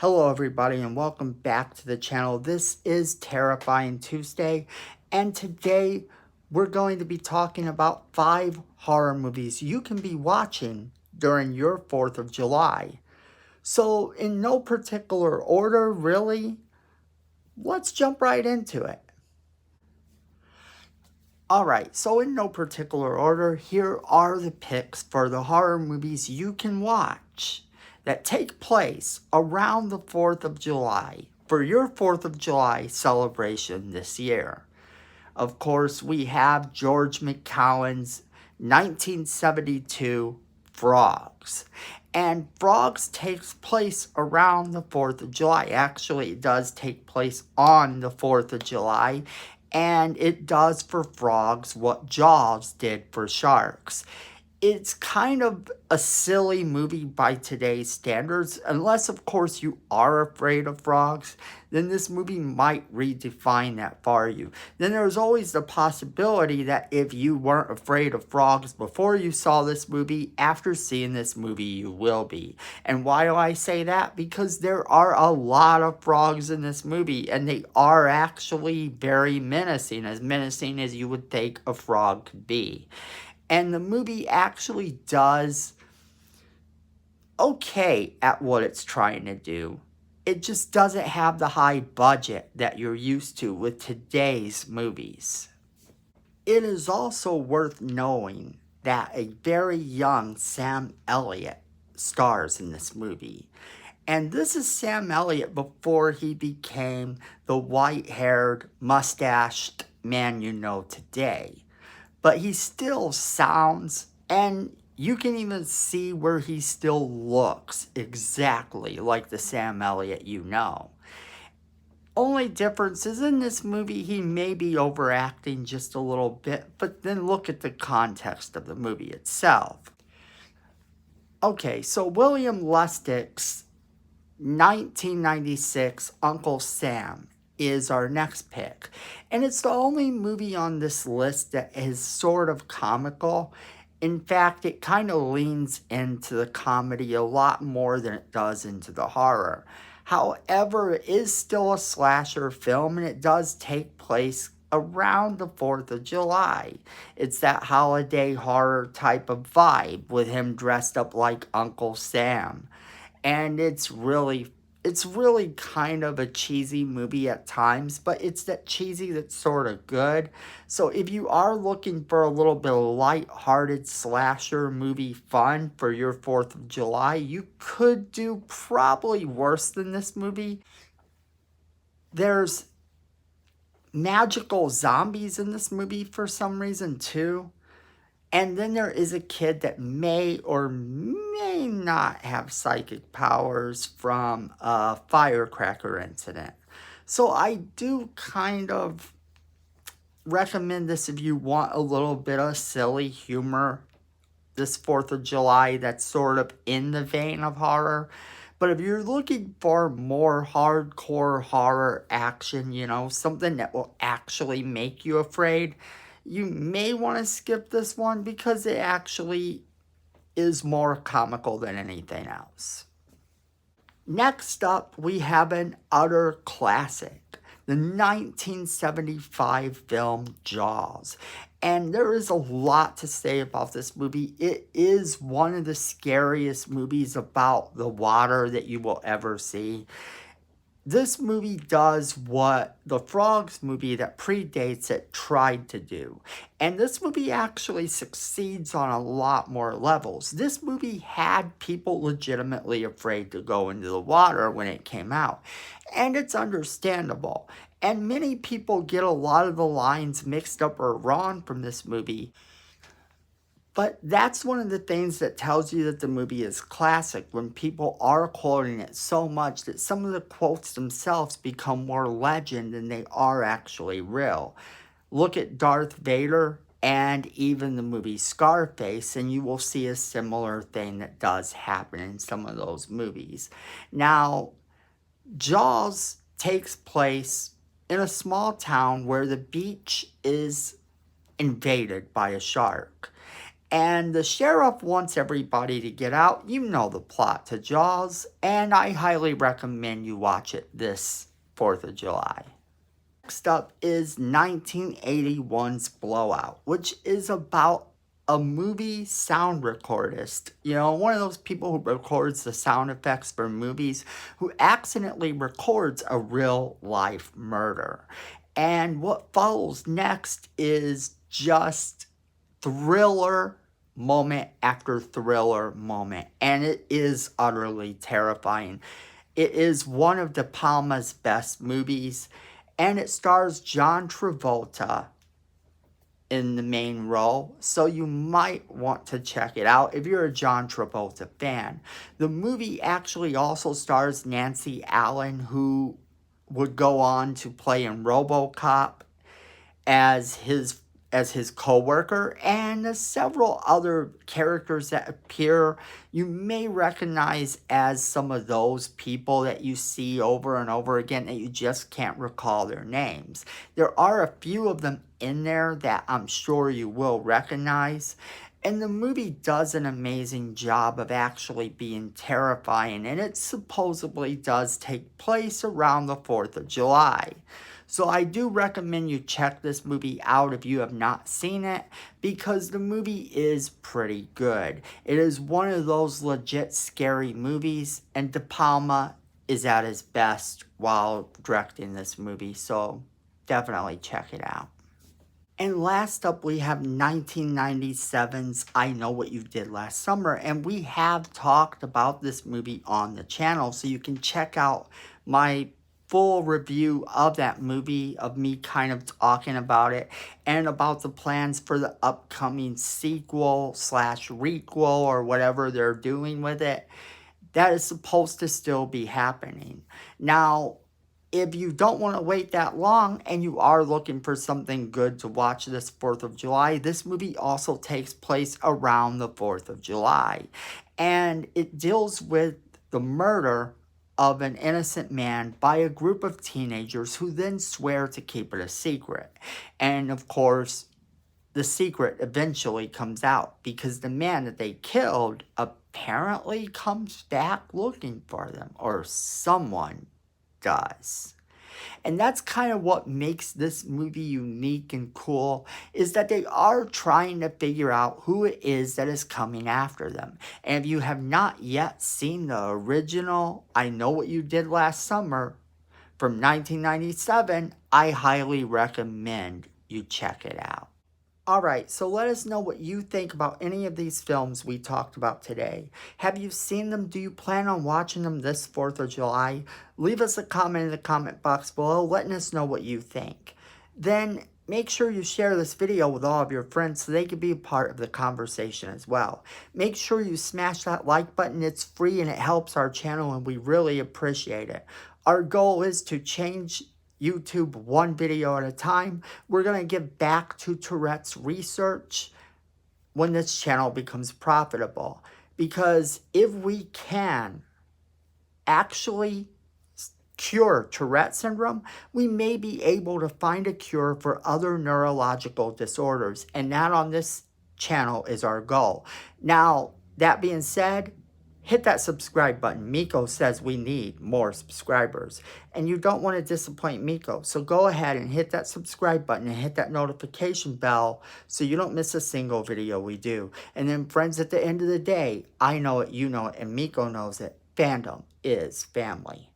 Hello everybody and welcome back to the channel. This is Terrifying Tuesday, and today we're going to be talking about 5 horror movies you can be watching during your 4th of July. So in no particular order really, let's jump right into it. Alright, so in no particular order, here are the picks for the horror movies you can watch that take place around the 4th of July for your 4th of July celebration this year. Of course, we have George McCallan's 1972 Frogs. And Frogs takes place around the 4th of July. Actually, it does take place on the 4th of July. And it does for frogs what Jaws did for sharks. It's kind of a silly movie by today's standards. Unless, of course, you are afraid of frogs, then this movie might redefine that for you. Then there's always the possibility that if you weren't afraid of frogs before you saw this movie, after seeing this movie, you will be. And why do I say that? Because there are a lot of frogs in this movie, and they are actually very menacing as you would think a frog could be. And the movie actually does okay at what it's trying to do. It just doesn't have the high budget that you're used to with today's movies. It is also worth knowing that a very young Sam Elliott stars in this movie. And this is Sam Elliott before he became the white-haired, mustached man you know today. But he still sounds, and you can even see where he still looks exactly like the Sam Elliott you know. Only difference is in this movie he may be overacting just a little bit, but then look at the context of the movie itself. Okay, so William Lustig's 1996 Uncle Sam is our next pick. And it's the only movie on this list that is sort of comical. In fact, it kind of leans into the comedy a lot more than it does into the horror. However, it is still a slasher film, and it does take place around the 4th of July. It's that holiday horror type of vibe with him dressed up like Uncle Sam. And it's really kind of a cheesy movie at times, but it's that cheesy that's sort of good. So if you are looking for a little bit of light-hearted slasher movie fun for your 4th of July, you could do probably worse than this movie. There's magical zombies in this movie for some reason too. And then there is a kid that may or may not have psychic powers from a firecracker incident. So I do kind of recommend this if you want a little bit of silly humor this 4th of July that's sort of in the vein of horror. But if you're looking for more hardcore horror action, something that will actually make you afraid, you may want to skip this one because it actually is more comical than anything else. Next up, we have an utter classic, the 1975 film Jaws. And there is a lot to say about this movie. It is one of the scariest movies about the water that you will ever see. This movie does what the Frogs movie that predates it tried to do. And this movie actually succeeds on a lot more levels. This movie had people legitimately afraid to go into the water when it came out. And it's understandable. And many people get a lot of the lines mixed up or wrong from this movie. But that's one of the things that tells you that the movie is classic, when people are quoting it so much that some of the quotes themselves become more legend than they are actually real. Look at Darth Vader and even the movie Scarface, and you will see a similar thing that does happen in some of those movies. Now, Jaws takes place in a small town where the beach is invaded by a shark. And the sheriff wants everybody to get out. You know the plot to Jaws, and I highly recommend you watch it this 4th of July. Next up is 1981's Blowout, which is about a movie sound recordist. You know, one of those people who records the sound effects for movies who accidentally records a real life murder. And what follows next is just thriller moment after thriller moment, and it is utterly terrifying. It is one of De Palma's best movies, and it stars John Travolta in the main role, so you might want to check it out if you're a John Travolta fan. The movie actually also stars Nancy Allen, who would go on to play in RoboCop as his co-worker, and several other characters that appear you may recognize as some of those people that you see over and over again that you just can't recall their names. There are a few of them in there that I'm sure you will recognize. And the movie does an amazing job of actually being terrifying, and it supposedly does take place around the 4th of July. So I do recommend you check this movie out if you have not seen it, because the movie is pretty good. It is one of those legit scary movies, and De Palma is at his best while directing this movie, so definitely check it out. And last up, we have 1997's I Know What You Did Last Summer, and we have talked about this movie on the channel, so you can check out my full review of that movie, of me kind of talking about it, and about the plans for the upcoming sequel slash requel or whatever they're doing with it. That is supposed to still be happening. Now, if you don't want to wait that long and you are looking for something good to watch this 4th of July, this movie also takes place around the 4th of July. And it deals with the murder of an innocent man by a group of teenagers who then swear to keep it a secret. And of course, the secret eventually comes out because the man that they killed apparently comes back looking for them, or someone does. And that's kind of what makes this movie unique and cool, is that they are trying to figure out who it is that is coming after them. And if you have not yet seen the original I Know What You Did Last Summer from 1997, I highly recommend you check it out. Alright, so let us know what you think about any of these films we talked about today. Have you seen them? Do you plan on watching them this 4th of July? Leave us a comment in the comment box below letting us know what you think. Then make sure you share this video with all of your friends so they can be a part of the conversation as well. Make sure you smash that like button. It's free and it helps our channel, and we really appreciate it. Our goal is to change YouTube one video at a time. We're going to give back to Tourette's research when this channel becomes profitable. Because if we can actually cure Tourette syndrome, we may be able to find a cure for other neurological disorders. And that on this channel is our goal. Now, that being said, hit that subscribe button. Miko says we need more subscribers. And you don't want to disappoint Miko. So go ahead and hit that subscribe button and hit that notification bell so you don't miss a single video we do. And then friends, at the end of the day, I know it, you know it, and Miko knows it. Fandom is family.